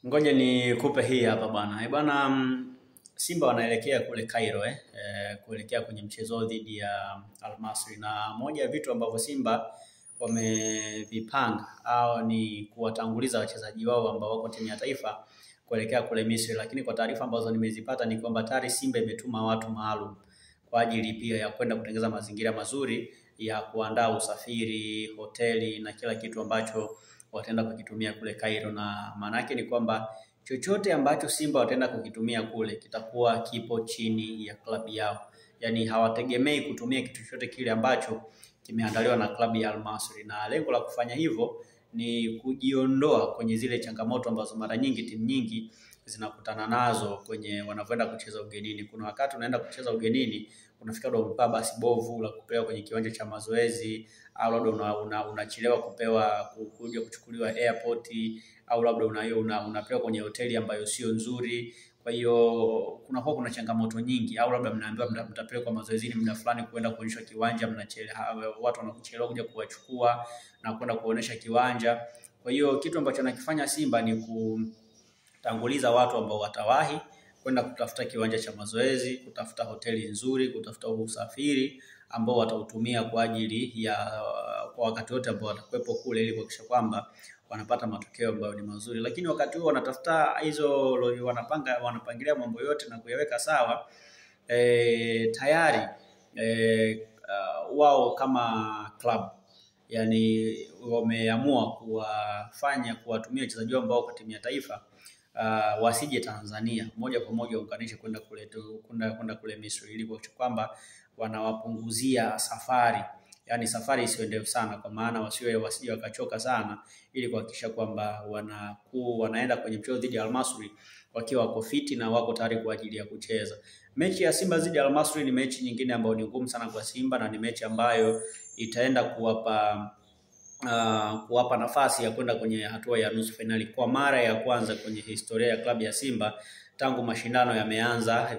Ngoja ni kupe hii hapa bwana. Bwana, Simba wanaelekea kule Cairo kuelekea kwenye mchezo dhidi ya Al Masry, na moja ya vitu ambavyo Simba wamevipanga au ni kuwatanguliza wachezaji wao ambao wako timu ya taifa kuelekea kule Misri, lakini kwa taarifa ambazo nimezipata ni kwamba tayari Simba imetuma watu maalum kwa ajili pia ya kwenda kutengeneza mazingira mazuri ya kuandaa usafiri, hoteli na kila kitu ambacho wataenda kukitumia kule Cairo, na maana yake ni kwamba chochote ambacho Simba wataenda kukitumia kule kitakuwa kipo chini ya klabu yao. Yaani hawategemei kutumia kitu chochote kile ambacho kimeandaliwa na klabu ya Al Masry, na lengo la kufanya hivyo ni kujiondoa kwenye zile changamoto ambazo mara nyingi timu nyingi zinakutana nazo kwenye wanavyoenda kucheza ugenini. Kuna wakati unaenda kucheza ugenini, unafika ndo umepaa basi bovu la kupewa kwenye kiwanja cha mazoezi, au labda unachelewa kupewa kuja kuchukuliwa airport, au labda unapewa kwenye hoteli ambayo sio nzuri. Kwa hiyo kuna changamoto nyingi, au labda mnaambiwa mtapelekwa mazoezini muda fulani kwenda kuonyesha kiwanja, watu wanakuchelewa kuja kuwachukua na kwenda kuonesha kiwanja. Kwa hiyo kitu ambacho nakifanya Simba ni kutanguliza watu ambao watawahi kwenda kutafuta kiwanja cha mazoezi, kutafuta hoteli nzuri, kutafuta usafiri ambao watautumia kwa ajili ya kwa wakati wote ambao watakuwepo kule, ili kuhakikisha kwamba wanapata matokeo ambayo ni mazuri. Lakini wakati huo wanatafuta hizo, wanapangilia mambo yote na kuyaweka sawa, tayari wao kama club yani wameamua kuwatumia wachezaji wao ambao kwa timu ya taifa wasije Tanzania moja kwa moja waunganishe kwenda kule Misri, ili kuhakikisha kwamba wanawapunguzia safari, yani safari isiwe ndefu sana, kwa maana wasije wakachoka sana, ili kuhakikisha kwamba wanaenda kwenye mchezo dhidi ya Al Masry wakiwa wako fiti na wako tayari kwa ajili ya kucheza. Mechi ya Simba dhidi ya Al Masry ni mechi nyingine ambayo ni ngumu sana kwa Simba, na ni mechi ambayo itaenda kuwapa nafasi ya kwenda kwenye hatua ya nusu finali kwa mara ya kwanza kwenye historia ya klabu ya Simba tangu mashindano yameanza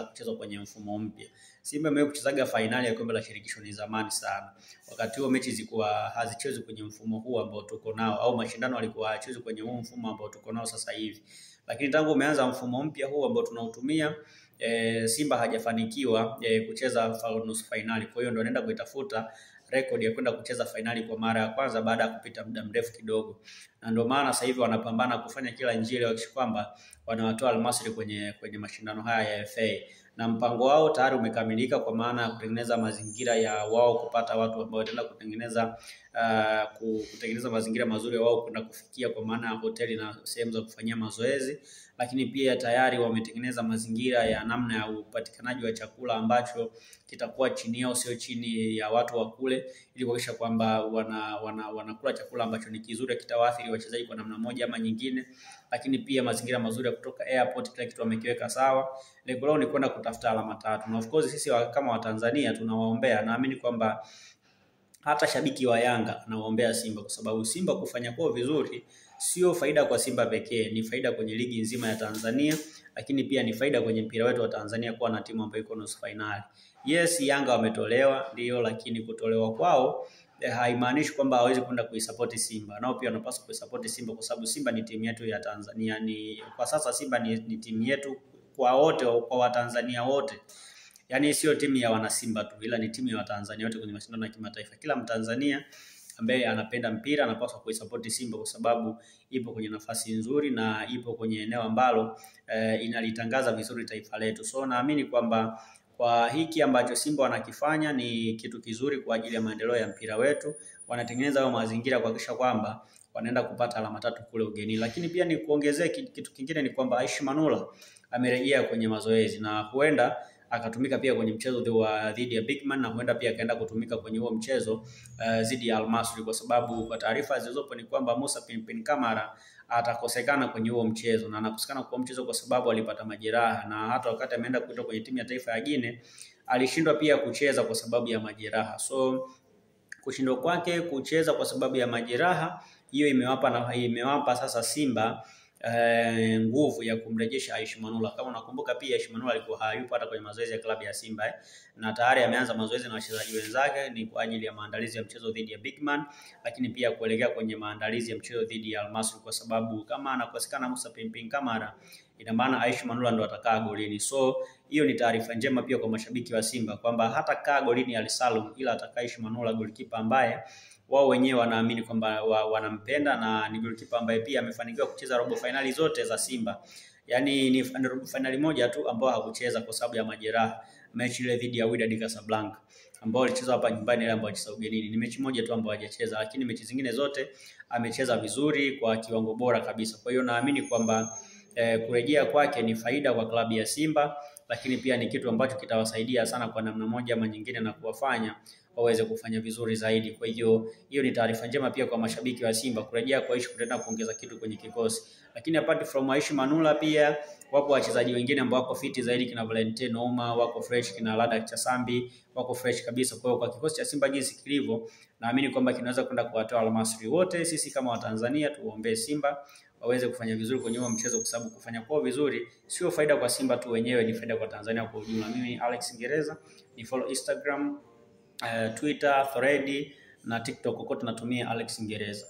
kuchezwa kwenye mfumo mpya. Simba imewahi kuchezaga finali ya kombe la shirikisho ni zamani sana. Wakati huo mechi zilikuwa hazichezwi kwenye mfumo huu ambao tuko nao, au mashindano yalikuwa hayachezwi kwenye huu mfumo ambao tuko nao sasa hivi. Lakini tangu umeanza mfumo mpya huu ambao tunautumia, Simba hajafanikiwa kucheza nusu finali. Kwa hiyo ndio anaenda kuitafuta rekodi ya kwenda kucheza finali kwa mara ya kwanza baada ya kupita muda mrefu kidogo. Na ndio maana sasa hivi wanapambana kufanya kila njia ili kuhakikisha kwamba wanawatoa Al Masry kwenye mashindano haya ya FA. Na mpango wao tayari umekamilika, kwa maana ya kutengeneza mazingira ya wao kupata watu ambao wataenda kutengeneza mazingira mazuri wao kwenda kufikia, kwa maana ya hoteli na sehemu za kufanyia mazoezi. Lakini pia tayari wametengeneza mazingira ya namna ya upatikanaji wa chakula ambacho kitakuwa chini yao, sio chini ya watu wa kule, ili kuhakikisha kwamba wanakula chakula ambacho ni kizuri, kitawaathiri wachezaji kwa namna moja ama nyingine. Lakini pia mazingira mazuri ya kutoka airport, kila kitu wamekiweka sawa. Lengo lao ni kwenda kutafuta alama 3, na of course sisi kama Watanzania tunawaombea. Naamini kwamba hata shabiki wa Yanga anawaombea Simba, kwa sababu Simba kufanya kwao vizuri sio faida kwa Simba pekee, ni faida kwenye ligi nzima ya Tanzania, lakini pia ni faida kwenye mpira wetu wa Tanzania kuwa na timu ambayo iko nusu finali. Yes, Yanga wametolewa ndio, lakini kutolewa kwao haimaanishi kwamba hawezi kwenda kuisupport Simba. Nao pia wanapaswa kuisupport Simba, kwa sababu Simba ni timu yetu ya Tanzania. Kwa sasa Simba ni timu yetu kwa wote, kwa Watanzania wote. Yaani sio timu ya wana Simba tu, ila ni timu ya Watanzania wote kwenye mashindano ya kimataifa. Kila Mtanzania ambaye anapenda mpira anapaswa kuisupport Simba, kwa sababu ipo kwenye nafasi nzuri na ipo kwenye eneo ambalo inalitangaza vizuri taifa letu. So naamini kwamba kwa hiki ambacho Simba wanakifanya ni kitu kizuri kwa ajili ya maendeleo ya mpira wetu. Wanatengeneza hayo mazingira kuhakikisha kwamba wanaenda kupata alama 3 kule ugenini. Lakini pia ni kuongezea kitu kingine ni kwamba Aishi Manula amerejea kwenye mazoezi, na huenda akatumika pia kwenye mchezo dhidi ya Bigman, na huenda pia akaenda kutumika kwenye huo mchezo dhidi ya Al Masry, kwa sababu kwa taarifa zilizopo ni kwamba Musa Pinpin Kamara atakosekana kwenye huo mchezo, na anakosekana kwa mchezo kwa sababu alipata majeraha, na hata wakati ameenda kuitwa kwenye timu ya taifa ya Guinea alishindwa pia kucheza kwa sababu ya majeraha. So kushindwa kwake kucheza kwa sababu ya majeraha hiyo imewapa sasa Simba nguvu ya kumrejesha Aishi Manula. Kama unakumbuka pia Aishi Manula alikuwa hayupo hata kwenye mazoezi ya klabu ya Simba na tayari ameanza mazoezi na wachezaji wenzake, ni kwa ajili ya maandalizi ya mchezo dhidi ya Bigman, lakini pia kuelekea kwenye maandalizi ya mchezo dhidi ya Al-Masry, kwa sababu kama anakosekana Musa Pimpin Kamara, ina maana Aishi Manula ndo atakaa golini. So hiyo ni taarifa njema pia kwa mashabiki wa Simba kwamba hata kaa golini Ally Salum, ila atakaa Aishi Manula, golikipa ambaye wao wenyewe wanaamini kwamba wanampenda na ni golikipa ambaye pia amefanikiwa kucheza robo finali zote za Simba. Yaani ni robo finali moja tu ambao hakucheza kwa sababu ya majeraha, mechi ile dhidi ya Wydad Casablanca ambao alicheza hapa nyumbani, ile ambayo alicheza ugenini. Ni mechi moja tu ambayo hajacheza, lakini mechi zingine zote amecheza vizuri kwa kiwango bora kabisa. Kwa hiyo naamini kwamba kurejea kwake ni faida kwa klabu ya Simba, lakini pia ni kitu ambacho kitawasaidia sana kwa namna moja ama nyingine na kuwafanya waweze kufanya vizuri zaidi. Kwa hiyo ni taarifa njema pia kwa mashabiki wa Simba, kurejea kwa Aishi kutaenda kuongeza kitu kwenye kikosi. Lakini apart from Aishi Manula pia wapo wachezaji wengine ambao wako fiti zaidi, kina Valentino Uma wako fresh, kina Lada Chasambi wako fresh kabisa. Kwa hiyo kwa kikosi cha Simba jinsi kilivyo, naamini kwamba kinaweza kwenda kuwatoa Al-Masry wote. Sisi kama Watanzania tuombe Simba waweze kufanya vizuri kwenye mchezo, kwa sababu kufanya kwao vizuri sio faida kwa Simba tu wenyewe, ni faida kwa Tanzania kwa ujumla. Mimi Alex Ngereza, ni follow Instagram, Twitter, Thread na TikTok, kote natumia Alex Ngereza.